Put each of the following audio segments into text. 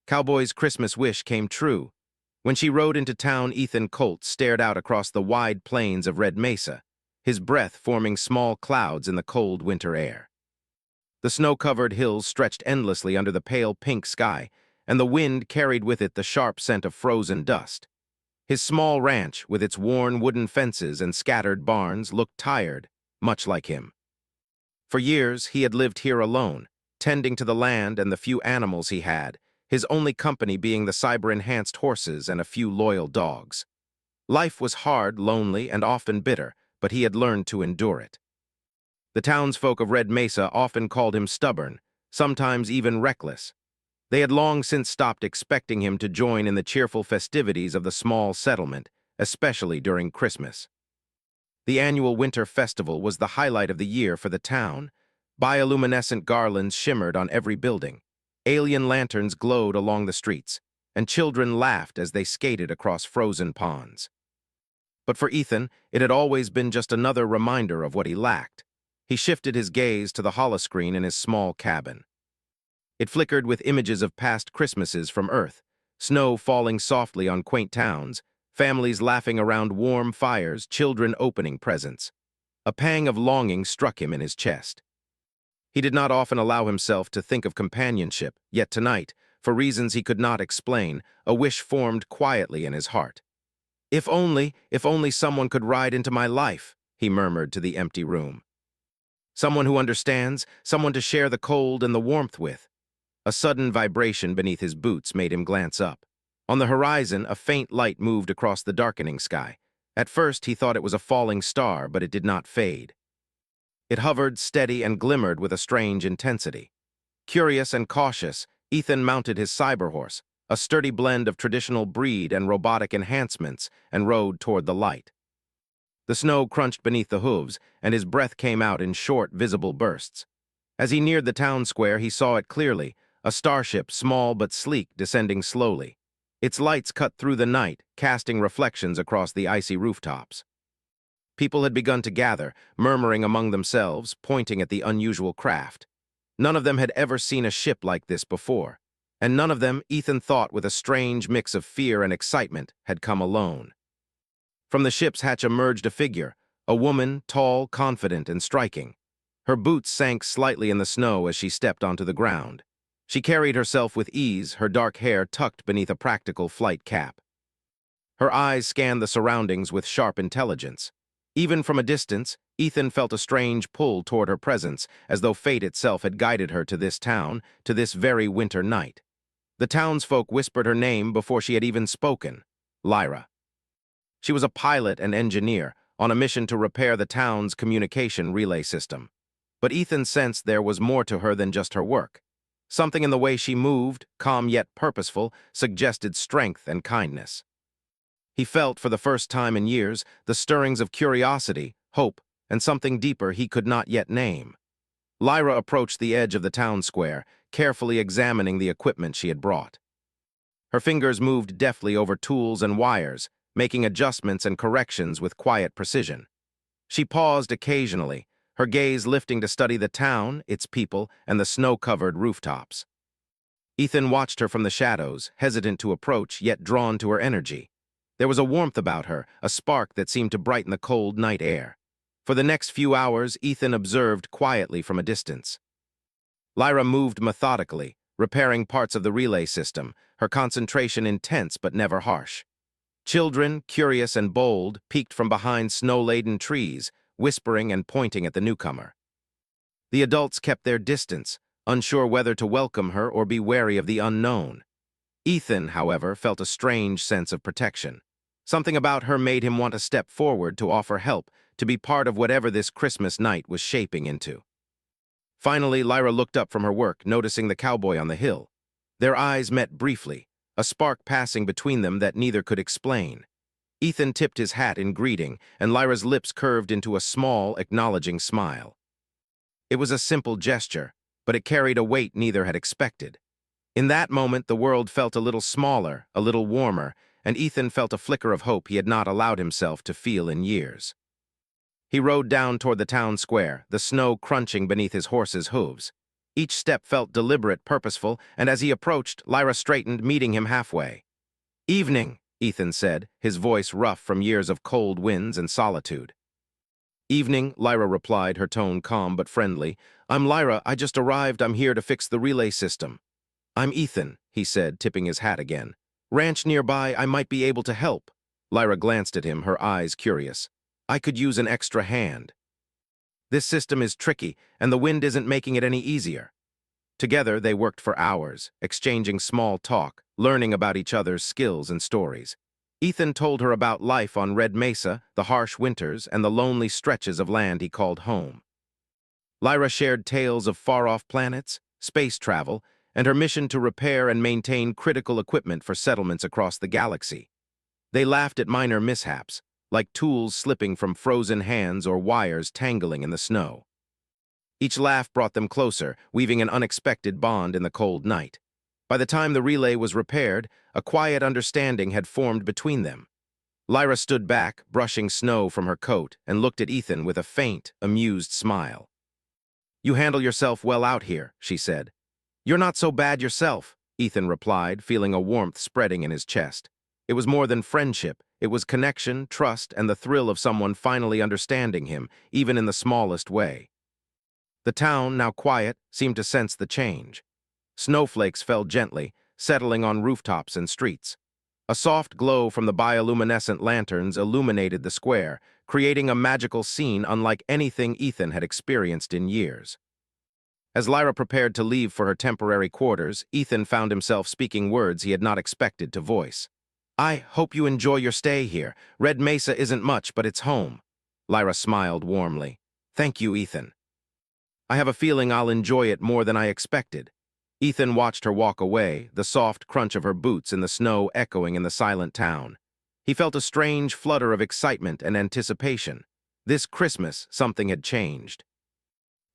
Cowboy's Christmas wish came true. When she rode into town, Ethan Colt stared out across the wide plains of Red Mesa, his breath forming small clouds in the cold winter air. The snow-covered hills stretched endlessly under the pale pink sky, and the wind carried with it the sharp scent of frozen dust. His small ranch, with its worn wooden fences and scattered barns, looked tired, much like him. For years, he had lived here alone, tending to the land and the few animals he had, his only company being the cyber-enhanced horses and a few loyal dogs. Life was hard, lonely, and often bitter, but he had learned to endure it. The townsfolk of Red Mesa often called him stubborn, sometimes even reckless. They had long since stopped expecting him to join in the cheerful festivities of the small settlement, especially during Christmas. The annual winter festival was the highlight of the year for the town. Bioluminescent garlands shimmered on every building. Alien lanterns glowed along the streets, and children laughed as they skated across frozen ponds. But for Ethan, it had always been just another reminder of what he lacked. He shifted his gaze to the holoscreen in his small cabin. It flickered with images of past Christmases from Earth, snow falling softly on quaint towns, families laughing around warm fires, children opening presents. A pang of longing struck him in his chest. He did not often allow himself to think of companionship, yet tonight, for reasons he could not explain, a wish formed quietly in his heart. If only someone could ride into my life, he murmured to the empty room. Someone who understands, someone to share the cold and the warmth with. A sudden vibration beneath his boots made him glance up. On the horizon, a faint light moved across the darkening sky. At first, he thought it was a falling star, but it did not fade. It hovered steady and glimmered with a strange intensity. Curious and cautious, Ethan mounted his cyber horse, a sturdy blend of traditional breed and robotic enhancements, and rode toward the light. The snow crunched beneath the hooves, and his breath came out in short, visible bursts. As he neared the town square, he saw it clearly, a starship, small but sleek, descending slowly. Its lights cut through the night, casting reflections across the icy rooftops. People had begun to gather, murmuring among themselves, pointing at the unusual craft. None of them had ever seen a ship like this before, and none of them, Ethan thought with a strange mix of fear and excitement, had come alone. From the ship's hatch emerged a figure, a woman, tall, confident, and striking. Her boots sank slightly in the snow as she stepped onto the ground. She carried herself with ease, her dark hair tucked beneath a practical flight cap. Her eyes scanned the surroundings with sharp intelligence. Even from a distance, Ethan felt a strange pull toward her presence, as though fate itself had guided her to this town, to this very winter night. The townsfolk whispered her name before she had even spoken: Lyra. She was a pilot and engineer, on a mission to repair the town's communication relay system. But Ethan sensed there was more to her than just her work. Something in the way she moved, calm yet purposeful, suggested strength and kindness. He felt, for the first time in years, the stirrings of curiosity, hope, and something deeper he could not yet name. Lyra approached the edge of the town square, carefully examining the equipment she had brought. Her fingers moved deftly over tools and wires, making adjustments and corrections with quiet precision. She paused occasionally, her gaze lifting to study the town, its people, and the snow-covered rooftops. Ethan watched her from the shadows, hesitant to approach, yet drawn to her energy. There was a warmth about her, a spark that seemed to brighten the cold night air. For the next few hours, Ethan observed quietly from a distance. Lyra moved methodically, repairing parts of the relay system, her concentration intense but never harsh. Children, curious and bold, peeked from behind snow-laden trees, whispering and pointing at the newcomer. The adults kept their distance, unsure whether to welcome her or be wary of the unknown. Ethan, however, felt a strange sense of protection. Something about her made him want to step forward to offer help, to be part of whatever this Christmas night was shaping into. Finally, Lyra looked up from her work, noticing the cowboy on the hill. Their eyes met briefly, a spark passing between them that neither could explain. Ethan tipped his hat in greeting, and Lyra's lips curved into a small, acknowledging smile. It was a simple gesture, but it carried a weight neither had expected. In that moment, the world felt a little smaller, a little warmer, and Ethan felt a flicker of hope he had not allowed himself to feel in years. He rode down toward the town square, the snow crunching beneath his horse's hooves. Each step felt deliberate, purposeful, and as he approached, Lyra straightened, meeting him halfway. "Evening," Ethan said, his voice rough from years of cold winds and solitude. "Evening," Lyra replied, her tone calm but friendly. "I'm Lyra, I just arrived, I'm here to fix the relay system." "I'm Ethan," he said, tipping his hat again. "Ranch nearby, I might be able to help." Lyra glanced at him, her eyes curious. "I could use an extra hand. This system is tricky, and the wind isn't making it any easier." Together, they worked for hours, exchanging small talk, learning about each other's skills and stories. Ethan told her about life on Red Mesa, the harsh winters, and the lonely stretches of land he called home. Lyra shared tales of far-off planets, space travel, and her mission to repair and maintain critical equipment for settlements across the galaxy. They laughed at minor mishaps, like tools slipping from frozen hands or wires tangling in the snow. Each laugh brought them closer, weaving an unexpected bond in the cold night. By the time the relay was repaired, a quiet understanding had formed between them. Lyra stood back, brushing snow from her coat, and looked at Ethan with a faint, amused smile. "You handle yourself well out here," she said. "You're not so bad yourself," Ethan replied, feeling a warmth spreading in his chest. It was more than friendship. It was connection, trust, and the thrill of someone finally understanding him, even in the smallest way. The town, now quiet, seemed to sense the change. Snowflakes fell gently, settling on rooftops and streets. A soft glow from the bioluminescent lanterns illuminated the square, creating a magical scene unlike anything Ethan had experienced in years. As Lyra prepared to leave for her temporary quarters, Ethan found himself speaking words he had not expected to voice. "I hope you enjoy your stay here. Red Mesa isn't much, but it's home." Lyra smiled warmly. "Thank you, Ethan. I have a feeling I'll enjoy it more than I expected." Ethan watched her walk away, the soft crunch of her boots in the snow echoing in the silent town. He felt a strange flutter of excitement and anticipation. This Christmas, something had changed.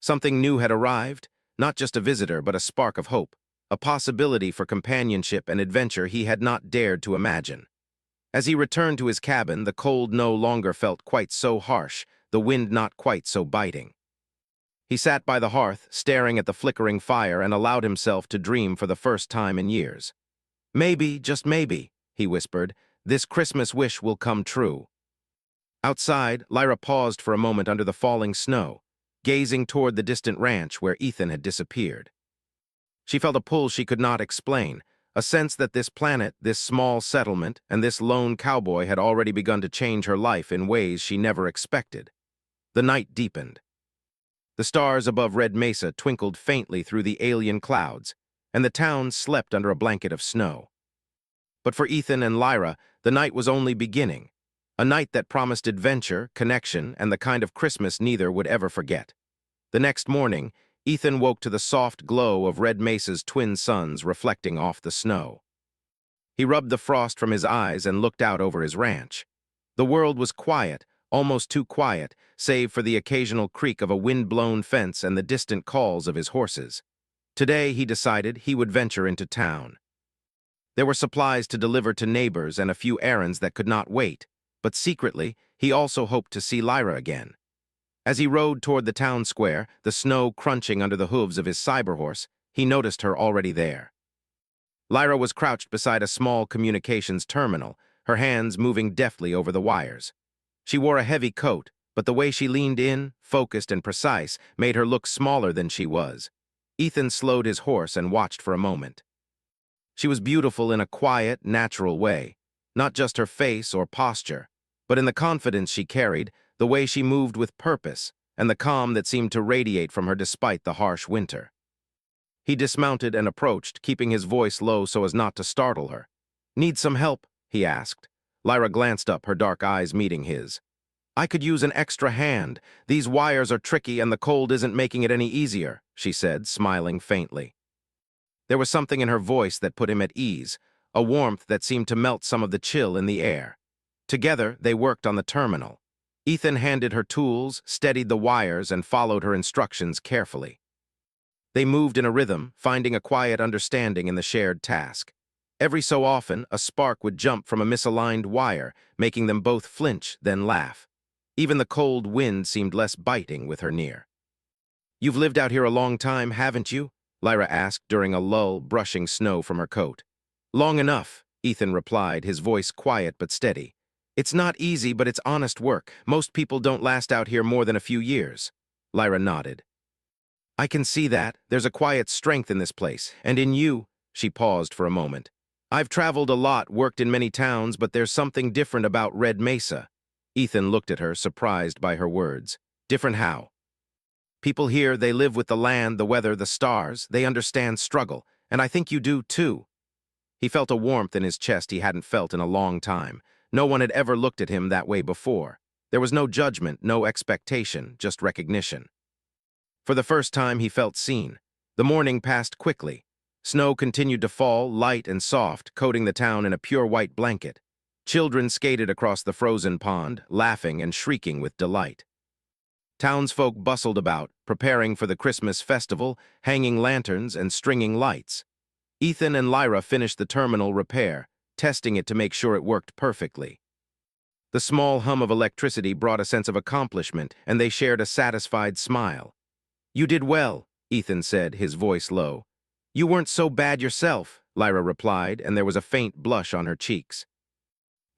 Something new had arrived, not just a visitor, but a spark of hope, a possibility for companionship and adventure he had not dared to imagine. As he returned to his cabin, the cold no longer felt quite so harsh, the wind not quite so biting. He sat by the hearth, staring at the flickering fire, and allowed himself to dream for the first time in years. "Maybe, just maybe," he whispered, "this Christmas wish will come true." Outside, Lyra paused for a moment under the falling snow, gazing toward the distant ranch where Ethan had disappeared. She felt a pull she could not explain, a sense that this planet, this small settlement, and this lone cowboy had already begun to change her life in ways she never expected. The night deepened. The stars above Red Mesa twinkled faintly through the alien clouds, and the town slept under a blanket of snow. But for Ethan and Lyra, the night was only beginning, a night that promised adventure, connection, and the kind of Christmas neither would ever forget. The next morning, Ethan woke to the soft glow of Red Mesa's twin suns reflecting off the snow. He rubbed the frost from his eyes and looked out over his ranch. The world was quiet, almost too quiet, save for the occasional creak of a wind-blown fence and the distant calls of his horses. Today, he decided, he would venture into town. There were supplies to deliver to neighbors and a few errands that could not wait, but secretly, he also hoped to see Lyra again. As he rode toward the town square, the snow crunching under the hooves of his cyberhorse, he noticed her already there. Lyra was crouched beside a small communications terminal, her hands moving deftly over the wires. She wore a heavy coat, but the way she leaned in, focused and precise, made her look smaller than she was. Ethan slowed his horse and watched for a moment. She was beautiful in a quiet, natural way, not just her face or posture, but in the confidence she carried, the way she moved with purpose, and the calm that seemed to radiate from her despite the harsh winter. He dismounted and approached, keeping his voice low so as not to startle her. "Need some help?" he asked. Lyra glanced up, her dark eyes meeting his. "I could use an extra hand. These wires are tricky and the cold isn't making it any easier," she said, smiling faintly. There was something in her voice that put him at ease, a warmth that seemed to melt some of the chill in the air. Together, they worked on the terminal. Ethan handed her tools, steadied the wires, and followed her instructions carefully. They moved in a rhythm, finding a quiet understanding in the shared task. Every so often, a spark would jump from a misaligned wire, making them both flinch, then laugh. Even the cold wind seemed less biting with her near. You've lived out here a long time, haven't you? Lyra asked during a lull, brushing snow from her coat. Long enough, Ethan replied, his voice quiet but steady. It's not easy, but it's honest work. Most people don't last out here more than a few years. Lyra nodded. I can see that. There's a quiet strength in this place, and in you. She paused for a moment. I've traveled a lot, worked in many towns, but there's something different about Red Mesa. Ethan looked at her, surprised by her words. Different how? People here, they live with the land, the weather, the stars. They understand struggle, and I think you do too. He felt a warmth in his chest he hadn't felt in a long time. No one had ever looked at him that way before. There was no judgment, no expectation, just recognition. For the first time, he felt seen. The morning passed quickly. Snow continued to fall, light and soft, coating the town in a pure white blanket. Children skated across the frozen pond, laughing and shrieking with delight. Townsfolk bustled about, preparing for the Christmas festival, hanging lanterns and stringing lights. Ethan and Lyra finished the terminal repair, testing it to make sure it worked perfectly. The small hum of electricity brought a sense of accomplishment, and they shared a satisfied smile. You did well, Ethan said, his voice low. You weren't so bad yourself, Lyra replied, and there was a faint blush on her cheeks.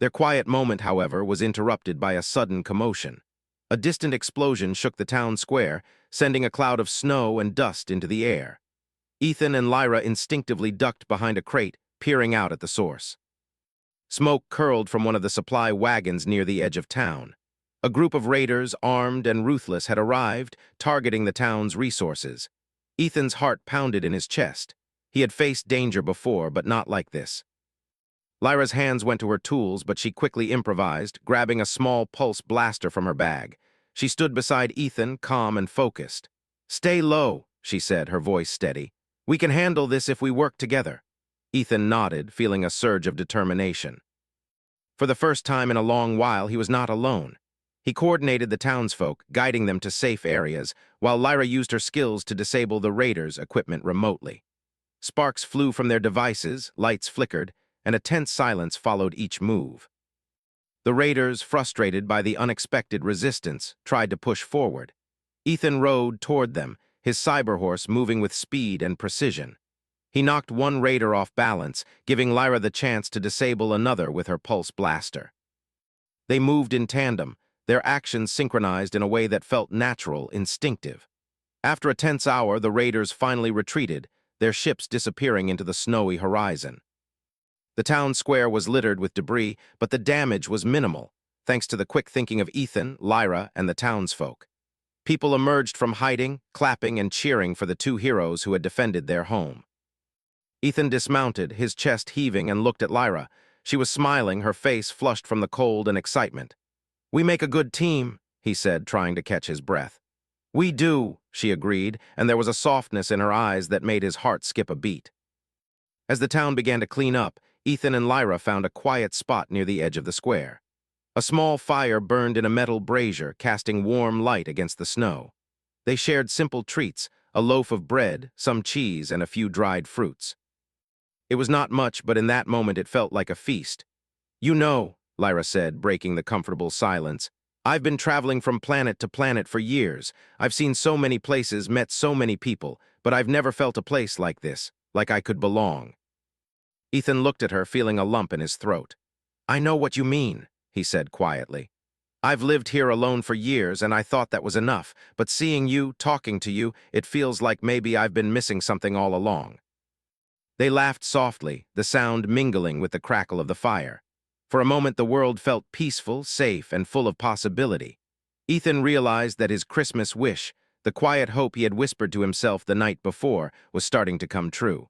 Their quiet moment, however, was interrupted by a sudden commotion. A distant explosion shook the town square, sending a cloud of snow and dust into the air. Ethan and Lyra instinctively ducked behind a crate, peering out at the source. Smoke curled from one of the supply wagons near the edge of town. A group of raiders, armed and ruthless, had arrived, targeting the town's resources. Ethan's heart pounded in his chest. He had faced danger before, but not like this. Lyra's hands went to her tools, but she quickly improvised, grabbing a small pulse blaster from her bag. She stood beside Ethan, calm and focused. Stay low, she said, her voice steady. We can handle this if we work together. Ethan nodded, feeling a surge of determination. For the first time in a long while, he was not alone. He coordinated the townsfolk, guiding them to safe areas, while Lyra used her skills to disable the raiders' equipment remotely. Sparks flew from their devices, lights flickered, and a tense silence followed each move. The raiders, frustrated by the unexpected resistance, tried to push forward. Ethan rode toward them, his cyber horse moving with speed and precision. He knocked one raider off balance, giving Lyra the chance to disable another with her pulse blaster. They moved in tandem, their actions synchronized in a way that felt natural, instinctive. After a tense hour, the raiders finally retreated, their ships disappearing into the snowy horizon. The town square was littered with debris, but the damage was minimal, thanks to the quick thinking of Ethan, Lyra, and the townsfolk. People emerged from hiding, clapping and cheering for the two heroes who had defended their home. Ethan dismounted, his chest heaving, and looked at Lyra. She was smiling, her face flushed from the cold and excitement. We make a good team, he said, trying to catch his breath. We do, she agreed, and there was a softness in her eyes that made his heart skip a beat. As the town began to clean up, Ethan and Lyra found a quiet spot near the edge of the square. A small fire burned in a metal brazier, casting warm light against the snow. They shared simple treats, a loaf of bread, some cheese, and a few dried fruits. It was not much, but in that moment it felt like a feast. You know, Lyra said, breaking the comfortable silence, I've been traveling from planet to planet for years. I've seen so many places, met so many people, but I've never felt a place like this, like I could belong. Ethan looked at her, feeling a lump in his throat. I know what you mean, he said quietly. I've lived here alone for years, and I thought that was enough, but seeing you, talking to you, it feels like maybe I've been missing something all along. They laughed softly, the sound mingling with the crackle of the fire. For a moment the world felt peaceful, safe, and full of possibility. Ethan realized that his Christmas wish, the quiet hope he had whispered to himself the night before, was starting to come true.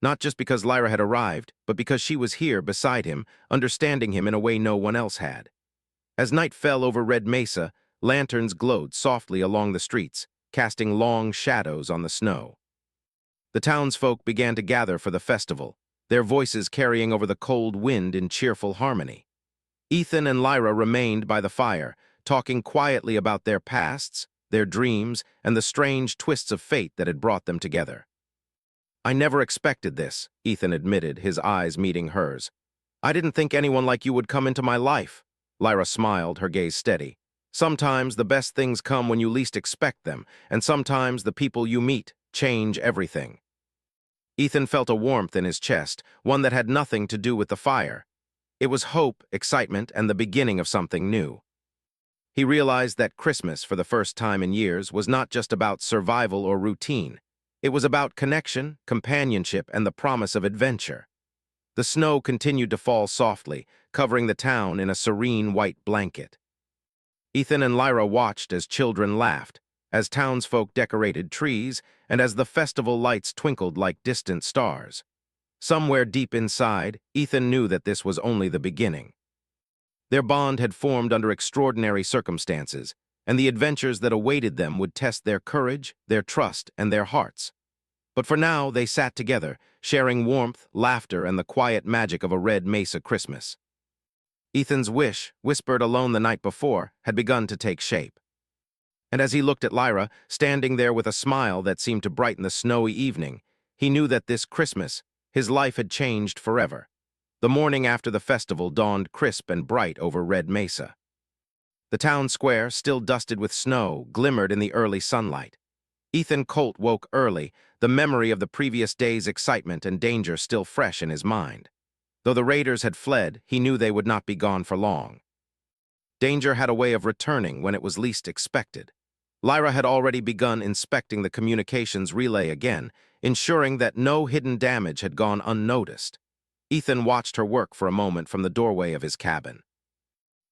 Not just because Lyra had arrived, but because she was here beside him, understanding him in a way no one else had. As night fell over Red Mesa, lanterns glowed softly along the streets, casting long shadows on the snow. The townsfolk began to gather for the festival, their voices carrying over the cold wind in cheerful harmony. Ethan and Lyra remained by the fire, talking quietly about their pasts, their dreams, and the strange twists of fate that had brought them together. I never expected this, Ethan admitted, his eyes meeting hers. I didn't think anyone like you would come into my life. Lyra smiled, her gaze steady. Sometimes the best things come when you least expect them, and sometimes the people you meet change everything. Ethan felt a warmth in his chest, one that had nothing to do with the fire. It was hope, excitement, and the beginning of something new. He realized that Christmas, for the first time in years, was not just about survival or routine. It was about connection, companionship, and the promise of adventure. The snow continued to fall softly, covering the town in a serene white blanket. Ethan and Lyra watched as children laughed, as townsfolk decorated trees, and as the festival lights twinkled like distant stars. Somewhere deep inside, Ethan knew that this was only the beginning. Their bond had formed under extraordinary circumstances, and the adventures that awaited them would test their courage, their trust, and their hearts. But for now, they sat together, sharing warmth, laughter, and the quiet magic of a Red Mesa Christmas. Ethan's wish, whispered alone the night before, had begun to take shape. And as he looked at Lyra, standing there with a smile that seemed to brighten the snowy evening, he knew that this Christmas, his life had changed forever. The morning after the festival dawned crisp and bright over Red Mesa. The town square, still dusted with snow, glimmered in the early sunlight. Ethan Colt woke early, the memory of the previous day's excitement and danger still fresh in his mind. Though the raiders had fled, he knew they would not be gone for long. Danger had a way of returning when it was least expected. Lyra had already begun inspecting the communications relay again, ensuring that no hidden damage had gone unnoticed. Ethan watched her work for a moment from the doorway of his cabin.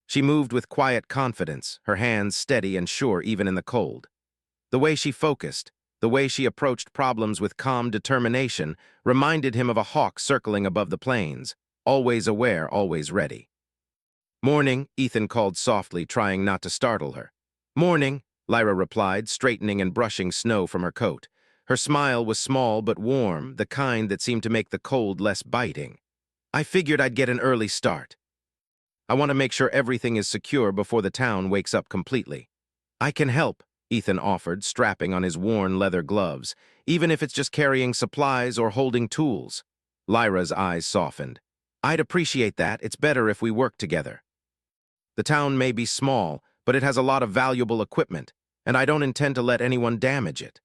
She moved with quiet confidence, her hands steady and sure even in the cold. The way she focused, the way she approached problems with calm determination, reminded him of a hawk circling above the plains, always aware, always ready. "Morning," Ethan called softly, trying not to startle her. "Morning," Lyra replied, straightening and brushing snow from her coat. Her smile was small but warm, the kind that seemed to make the cold less biting. "I figured I'd get an early start. I want to make sure everything is secure before the town wakes up completely." "I can help," Ethan offered, strapping on his worn leather gloves, "even if it's just carrying supplies or holding tools." Lyra's eyes softened. "I'd appreciate that. It's better if we work together. The town may be small, but it has a lot of valuable equipment, and I don't intend to let anyone damage it."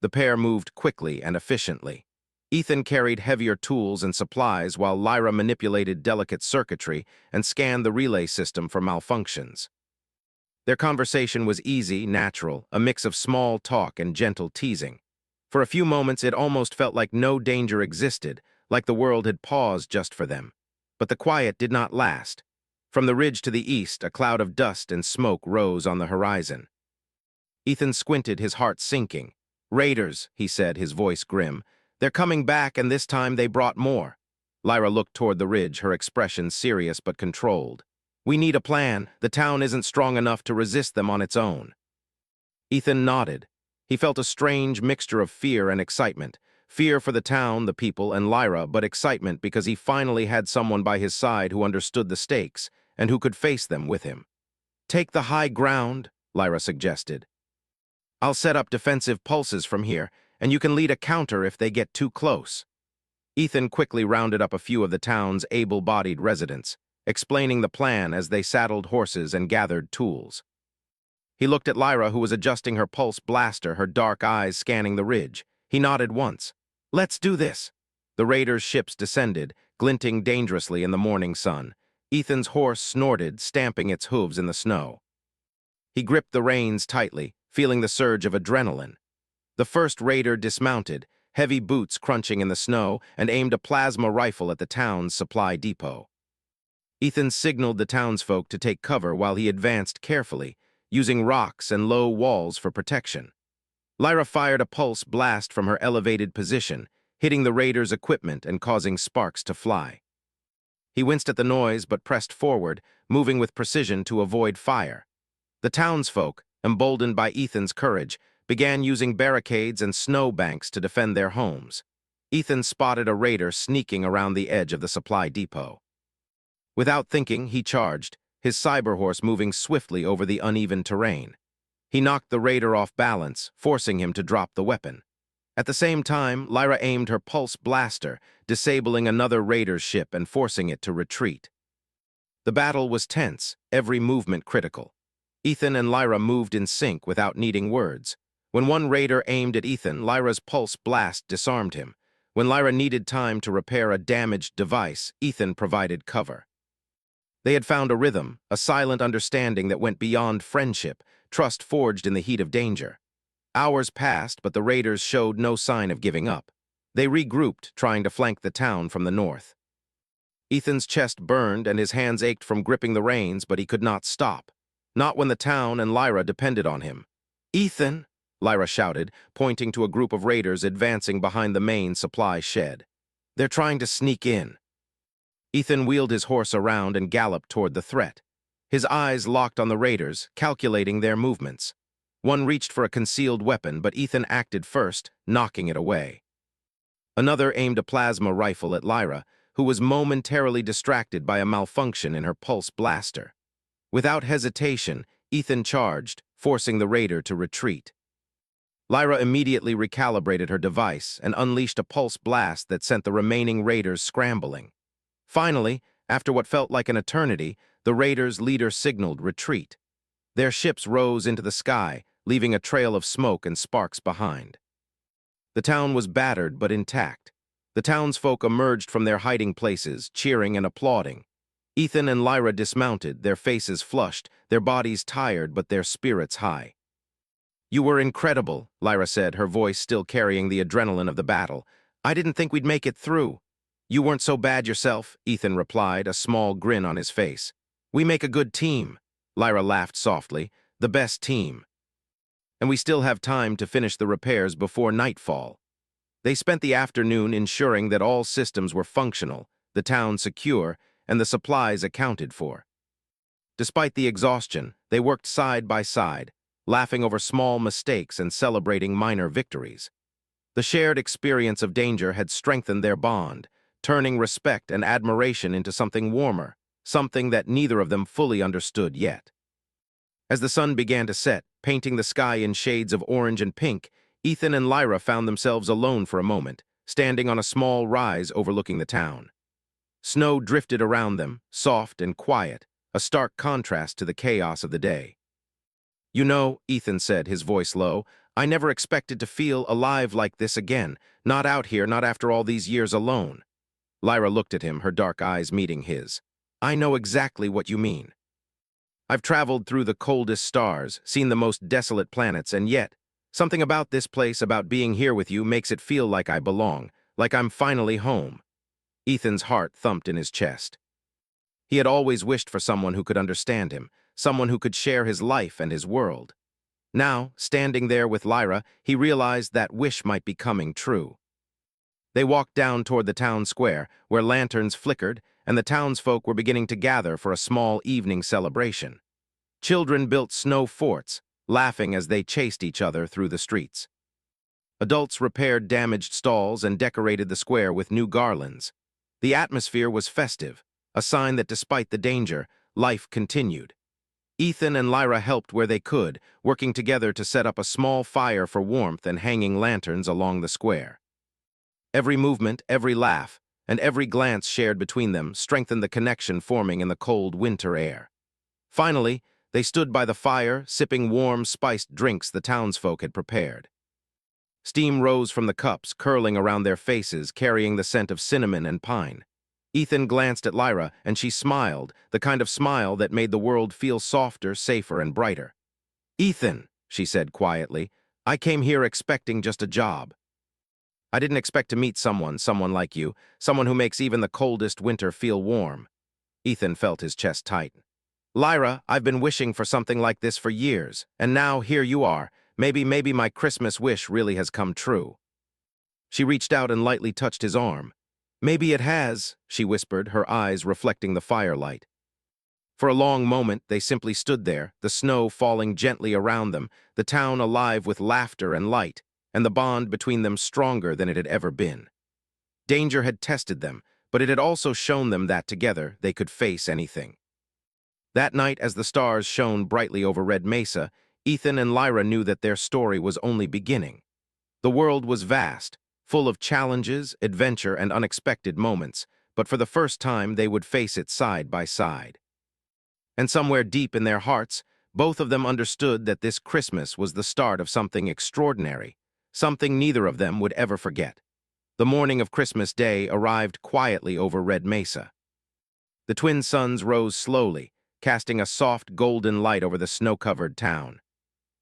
The pair moved quickly and efficiently. Ethan carried heavier tools and supplies while Lyra manipulated delicate circuitry and scanned the relay system for malfunctions. Their conversation was easy, natural, a mix of small talk and gentle teasing. For a few moments, it almost felt like no danger existed, like the world had paused just for them. But the quiet did not last. From the ridge to the east, a cloud of dust and smoke rose on the horizon. Ethan squinted, his heart sinking. "Raiders," he said, his voice grim. "They're coming back, and this time they brought more." Lyra looked toward the ridge, her expression serious but controlled. "We need a plan. The town isn't strong enough to resist them on its own." Ethan nodded. He felt a strange mixture of fear and excitement. Fear for the town, the people, and Lyra, but excitement because he finally had someone by his side who understood the stakes and who could face them with him. "Take the high ground," Lyra suggested. "I'll set up defensive pulses from here, and you can lead a counter if they get too close." Ethan quickly rounded up a few of the town's able-bodied residents, explaining the plan as they saddled horses and gathered tools. He looked at Lyra, who was adjusting her pulse blaster, her dark eyes scanning the ridge. He nodded once. "Let's do this." The raiders' ships descended, glinting dangerously in the morning sun. Ethan's horse snorted, stamping its hooves in the snow. He gripped the reins tightly, feeling the surge of adrenaline. The first raider dismounted, heavy boots crunching in the snow, and aimed a plasma rifle at the town's supply depot. Ethan signaled the townsfolk to take cover while he advanced carefully, using rocks and low walls for protection. Lyra fired a pulse blast from her elevated position, hitting the raiders' equipment and causing sparks to fly. He winced at the noise but pressed forward, moving with precision to avoid fire. The townsfolk, emboldened by Ethan's courage, began using barricades and snowbanks to defend their homes. Ethan spotted a raider sneaking around the edge of the supply depot. Without thinking, he charged, his cyber horse moving swiftly over the uneven terrain. He knocked the raider off balance, forcing him to drop the weapon. At the same time, Lyra aimed her pulse blaster, disabling another raider's ship and forcing it to retreat. The battle was tense, every movement critical. Ethan and Lyra moved in sync without needing words. When one raider aimed at Ethan, Lyra's pulse blast disarmed him. When Lyra needed time to repair a damaged device, Ethan provided cover. They had found a rhythm, a silent understanding that went beyond friendship, trust forged in the heat of danger. Hours passed, but the raiders showed no sign of giving up. They regrouped, trying to flank the town from the north. Ethan's chest burned and his hands ached from gripping the reins, but he could not stop. Not when the town and Lyra depended on him. "Ethan!" Lyra shouted, pointing to a group of raiders advancing behind the main supply shed. "They're trying to sneak in." Ethan wheeled his horse around and galloped toward the threat. His eyes locked on the raiders, calculating their movements. One reached for a concealed weapon, but Ethan acted first, knocking it away. Another aimed a plasma rifle at Lyra, who was momentarily distracted by a malfunction in her pulse blaster. Without hesitation, Ethan charged, forcing the raider to retreat. Lyra immediately recalibrated her device and unleashed a pulse blast that sent the remaining raiders scrambling. Finally, after what felt like an eternity, the raiders' leader signaled retreat. Their ships rose into the sky, leaving a trail of smoke and sparks behind. The town was battered but intact. The townsfolk emerged from their hiding places, cheering and applauding. Ethan and Lyra dismounted, their faces flushed, their bodies tired but their spirits high. "You were incredible," Lyra said, her voice still carrying the adrenaline of the battle. "I didn't think we'd make it through." "You weren't so bad yourself," Ethan replied, a small grin on his face. "We make a good team." Lyra laughed softly. "The best team. And we still have time to finish the repairs before nightfall." They spent the afternoon ensuring that all systems were functional, the town secure, and the supplies accounted for. Despite the exhaustion, they worked side by side, laughing over small mistakes and celebrating minor victories. The shared experience of danger had strengthened their bond, turning respect and admiration into something warmer, something that neither of them fully understood yet. As the sun began to set, painting the sky in shades of orange and pink, Ethan and Lyra found themselves alone for a moment, standing on a small rise overlooking the town. Snow drifted around them, soft and quiet, a stark contrast to the chaos of the day. "You know," Ethan said, his voice low, "I never expected to feel alive like this again, not out here, not after all these years alone." Lyra looked at him, her dark eyes meeting his. "I know exactly what you mean. I've traveled through the coldest stars, seen the most desolate planets, and yet, something about this place, about being here with you, makes it feel like I belong, like I'm finally home." Ethan's heart thumped in his chest. He had always wished for someone who could understand him, someone who could share his life and his world. Now, standing there with Lyra, he realized that wish might be coming true. They walked down toward the town square, where lanterns flickered, and the townsfolk were beginning to gather for a small evening celebration. Children built snow forts, laughing as they chased each other through the streets. Adults repaired damaged stalls and decorated the square with new garlands. The atmosphere was festive, a sign that despite the danger, life continued. Ethan and Lyra helped where they could, working together to set up a small fire for warmth and hanging lanterns along the square. Every movement, every laugh, and every glance shared between them strengthened the connection forming in the cold winter air. Finally, they stood by the fire, sipping warm, spiced drinks the townsfolk had prepared. Steam rose from the cups, curling around their faces, carrying the scent of cinnamon and pine. Ethan glanced at Lyra, and she smiled, the kind of smile that made the world feel softer, safer, and brighter. "Ethan," she said quietly, "I came here expecting just a job. I didn't expect to meet someone like you, someone who makes even the coldest winter feel warm." Ethan felt his chest tighten. "Lyra, I've been wishing for something like this for years, and now here you are. Maybe my Christmas wish really has come true." She reached out and lightly touched his arm. "Maybe it has," she whispered, her eyes reflecting the firelight. For a long moment, they simply stood there, the snow falling gently around them, the town alive with laughter and light, and the bond between them stronger than it had ever been. Danger had tested them, but it had also shown them that together they could face anything. That night, as the stars shone brightly over Red Mesa, Ethan and Lyra knew that their story was only beginning. The world was vast, full of challenges, adventure, and unexpected moments, but for the first time they would face it side by side. And somewhere deep in their hearts, Both of them understood that this Christmas was the start of something extraordinary, something neither of them would ever forget. The morning of Christmas Day arrived quietly over Red Mesa. The twin suns rose slowly, casting a soft golden light over the snow-covered town.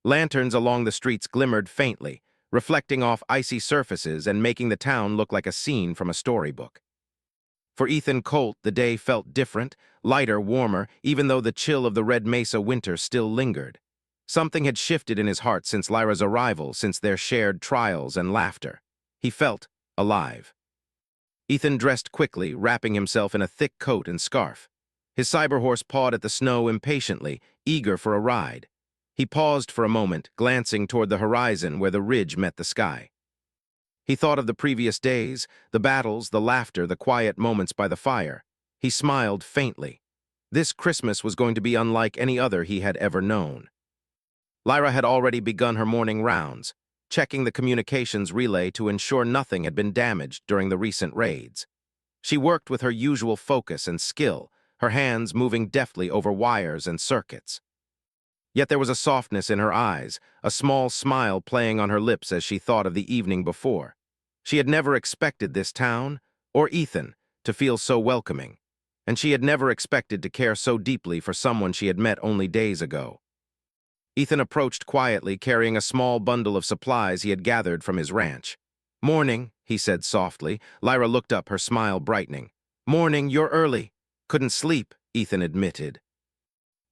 Lanterns along the streets glimmered faintly, reflecting off icy surfaces and making the town look like a scene from a storybook. For Ethan Colt, the day felt different, lighter, warmer, even though the chill of the Red Mesa winter still lingered. Something had shifted in his heart since Lyra's arrival, since their shared trials and laughter. He felt alive. Ethan dressed quickly, wrapping himself in a thick coat and scarf. His cyberhorse pawed at the snow impatiently, eager for a ride. He paused for a moment, glancing toward the horizon where the ridge met the sky. He thought of the previous days, the battles, the laughter, the quiet moments by the fire. He smiled faintly. This Christmas was going to be unlike any other he had ever known. Lyra had already begun her morning rounds, checking the communications relay to ensure nothing had been damaged during the recent raids. She worked with her usual focus and skill, her hands moving deftly over wires and circuits. Yet there was a softness in her eyes, a small smile playing on her lips as she thought of the evening before. She had never expected this town, or Ethan, to feel so welcoming, and she had never expected to care so deeply for someone she had met only days ago. Ethan approached quietly, carrying a small bundle of supplies he had gathered from his ranch. "Morning," he said softly. Lyra looked up, her smile brightening. "Morning, you're early." "Couldn't sleep," Ethan admitted.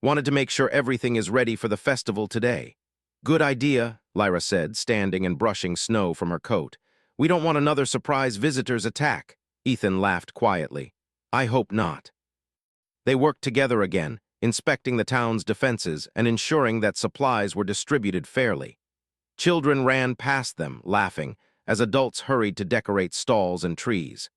"Wanted to make sure everything is ready for the festival today." "Good idea," Lyra said, standing and brushing snow from her coat. "We don't want another surprise visitor's attack." Ethan laughed quietly. "I hope not." They worked together again, inspecting the town's defenses and ensuring that supplies were distributed fairly. Children ran past them, laughing, as adults hurried to decorate stalls and trees.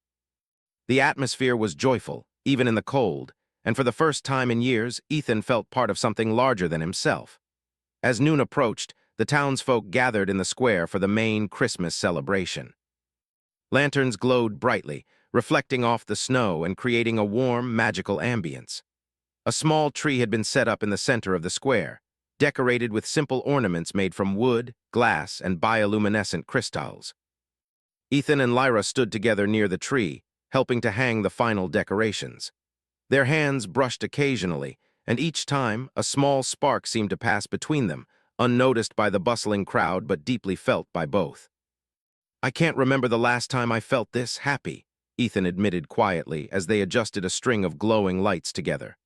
The atmosphere was joyful, even in the cold, and for the first time in years, Ethan felt part of something larger than himself. As noon approached, the townsfolk gathered in the square for the main Christmas celebration. Lanterns glowed brightly, reflecting off the snow and creating a warm, magical ambience. A small tree had been set up in the center of the square, decorated with simple ornaments made from wood, glass, and bioluminescent crystals. Ethan and Lyra stood together near the tree, helping to hang the final decorations. Their hands brushed occasionally, and each time, a small spark seemed to pass between them, unnoticed by the bustling crowd but deeply felt by both. "I can't remember the last time I felt this happy," Ethan admitted quietly as they adjusted a string of glowing lights together.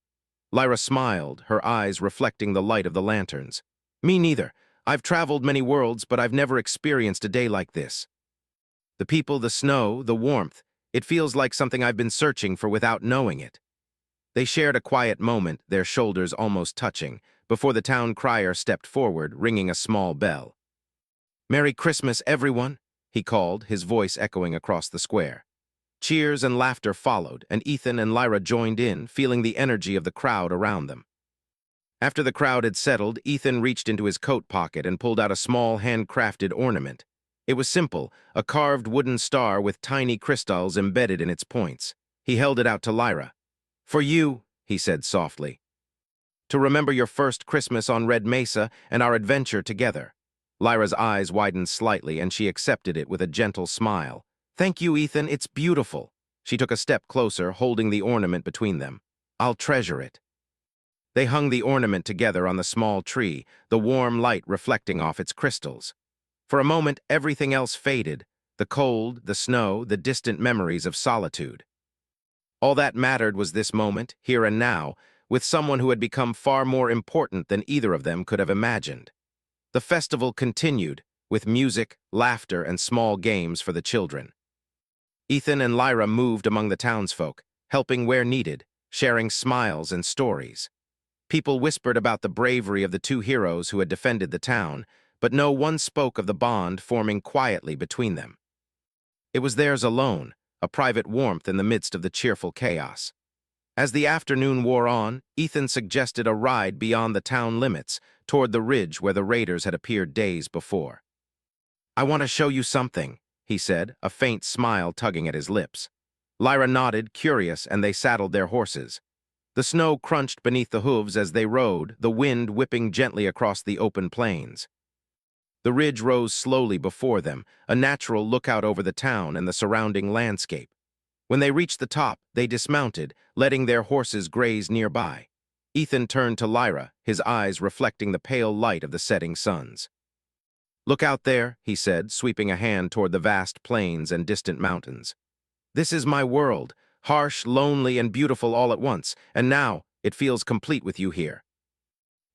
Lyra smiled, her eyes reflecting the light of the lanterns. "Me neither. I've traveled many worlds, but I've never experienced a day like this. The people, the snow, the warmth, it feels like something I've been searching for without knowing it." They shared a quiet moment, their shoulders almost touching, before the town crier stepped forward, ringing a small bell. "Merry Christmas, everyone," he called, his voice echoing across the square. Cheers and laughter followed, and Ethan and Lyra joined in, feeling the energy of the crowd around them. After the crowd had settled, Ethan reached into his coat pocket and pulled out a small handcrafted ornament. It was simple, a carved wooden star with tiny crystals embedded in its points. He held it out to Lyra. "For you," he said softly, "to remember your first Christmas on Red Mesa and our adventure together." Lyra's eyes widened slightly, and she accepted it with a gentle smile. "Thank you, Ethan, it's beautiful." She took a step closer, holding the ornament between them. "I'll treasure it." They hung the ornament together on the small tree, the warm light reflecting off its crystals. For a moment, everything else faded, the cold, the snow, the distant memories of solitude. All that mattered was this moment, here and now, with someone who had become far more important than either of them could have imagined. The festival continued, with music, laughter, and small games for the children. Ethan and Lyra moved among the townsfolk, helping where needed, sharing smiles and stories. People whispered about the bravery of the two heroes who had defended the town, but no one spoke of the bond forming quietly between them. It was theirs alone, a private warmth in the midst of the cheerful chaos. As the afternoon wore on, Ethan suggested a ride beyond the town limits, toward the ridge where the raiders had appeared days before. "I want to show you something," he said, a faint smile tugging at his lips. Lyra nodded, curious, and they saddled their horses. The snow crunched beneath the hooves as they rode, the wind whipping gently across the open plains. The ridge rose slowly before them, a natural lookout over the town and the surrounding landscape. When they reached the top, they dismounted, letting their horses graze nearby. Ethan turned to Lyra, his eyes reflecting the pale light of the setting suns. "Look out there," he said, sweeping a hand toward the vast plains and distant mountains. "This is my world, harsh, lonely, and beautiful all at once, and now it feels complete with you here."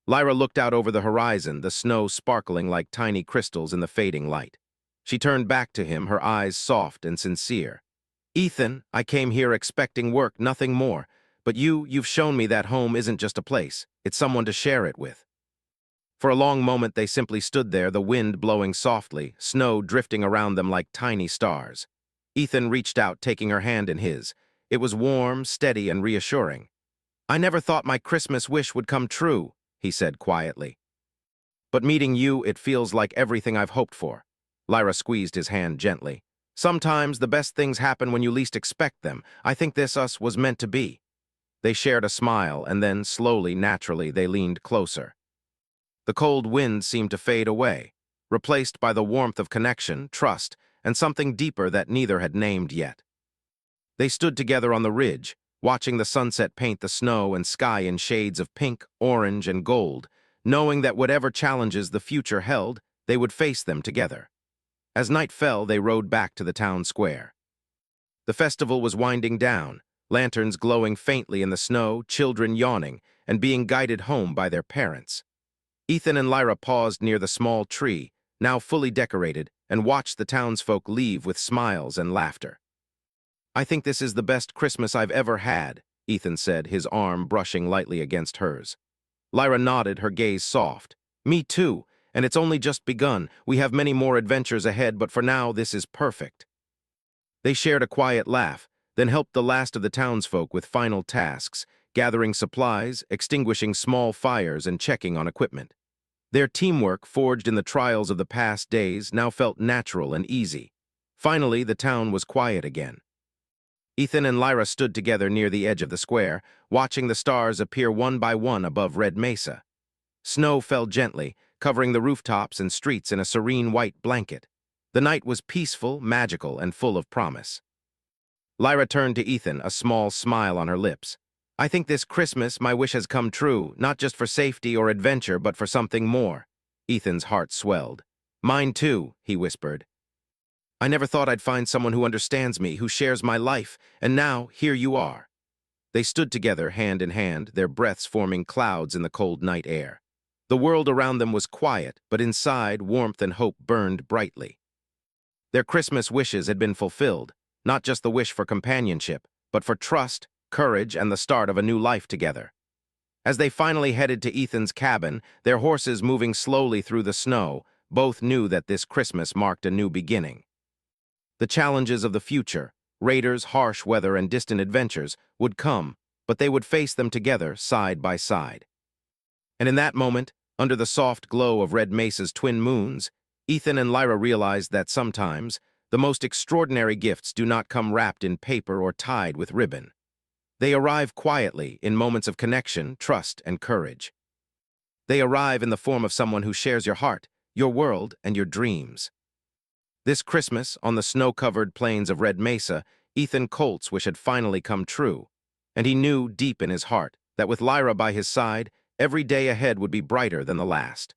Lyra looked out over the horizon, the snow sparkling like tiny crystals in the fading light. She turned back to him, her eyes soft and sincere. "Ethan, I came here expecting work, nothing more. But you've shown me that home isn't just a place, it's someone to share it with." For a long moment they simply stood there, the wind blowing softly, snow drifting around them like tiny stars. Ethan reached out, taking her hand in his. It was warm, steady, and reassuring. "I never thought my Christmas wish would come true," he said quietly. "But meeting you, it feels like everything I've hoped for." Lyra squeezed his hand gently. "Sometimes the best things happen when you least expect them. I think this us was meant to be." They shared a smile, and then, slowly, naturally, they leaned closer. The cold wind seemed to fade away, replaced by the warmth of connection, trust, and something deeper that neither had named yet. They stood together on the ridge, watching the sunset paint the snow and sky in shades of pink, orange, and gold, knowing that whatever challenges the future held, they would face them together. As night fell, they rode back to the town square. The festival was winding down, lanterns glowing faintly in the snow, children yawning, and being guided home by their parents. Ethan and Lyra paused near the small tree, now fully decorated, and watched the townsfolk leave with smiles and laughter. "I think this is the best Christmas I've ever had," Ethan said, his arm brushing lightly against hers. Lyra nodded, her gaze soft. "Me too, and it's only just begun. We have many more adventures ahead, but for now, this is perfect." They shared a quiet laugh, then helped the last of the townsfolk with final tasks, gathering supplies, extinguishing small fires, and checking on equipment. Their teamwork, forged in the trials of the past days, now felt natural and easy. Finally, the town was quiet again. Ethan and Lyra stood together near the edge of the square, watching the stars appear one by one above Red Mesa. Snow fell gently, covering the rooftops and streets in a serene white blanket. The night was peaceful, magical, and full of promise. Lyra turned to Ethan, a small smile on her lips. "I think this Christmas my wish has come true, not just for safety or adventure, but for something more." Ethan's heart swelled. "Mine too," he whispered. "I never thought I'd find someone who understands me, who shares my life, and now here you are." They stood together, hand in hand, their breaths forming clouds in the cold night air. The world around them was quiet, but inside, warmth and hope burned brightly. Their Christmas wishes had been fulfilled, not just the wish for companionship, but for trust, courage, and the start of a new life together. As they finally headed to Ethan's cabin, their horses moving slowly through the snow, both knew that this Christmas marked a new beginning. The challenges of the future, raiders, harsh weather, and distant adventures, would come, but they would face them together, side by side. And in that moment, under the soft glow of Red Mesa's twin moons, Ethan and Lyra realized that sometimes the most extraordinary gifts do not come wrapped in paper or tied with ribbon. They arrive quietly in moments of connection, trust, and courage. They arrive in the form of someone who shares your heart, your world, and your dreams. This Christmas, on the snow-covered plains of Red Mesa, Ethan Colt's wish had finally come true, and he knew deep in his heart that with Lyra by his side, every day ahead would be brighter than the last.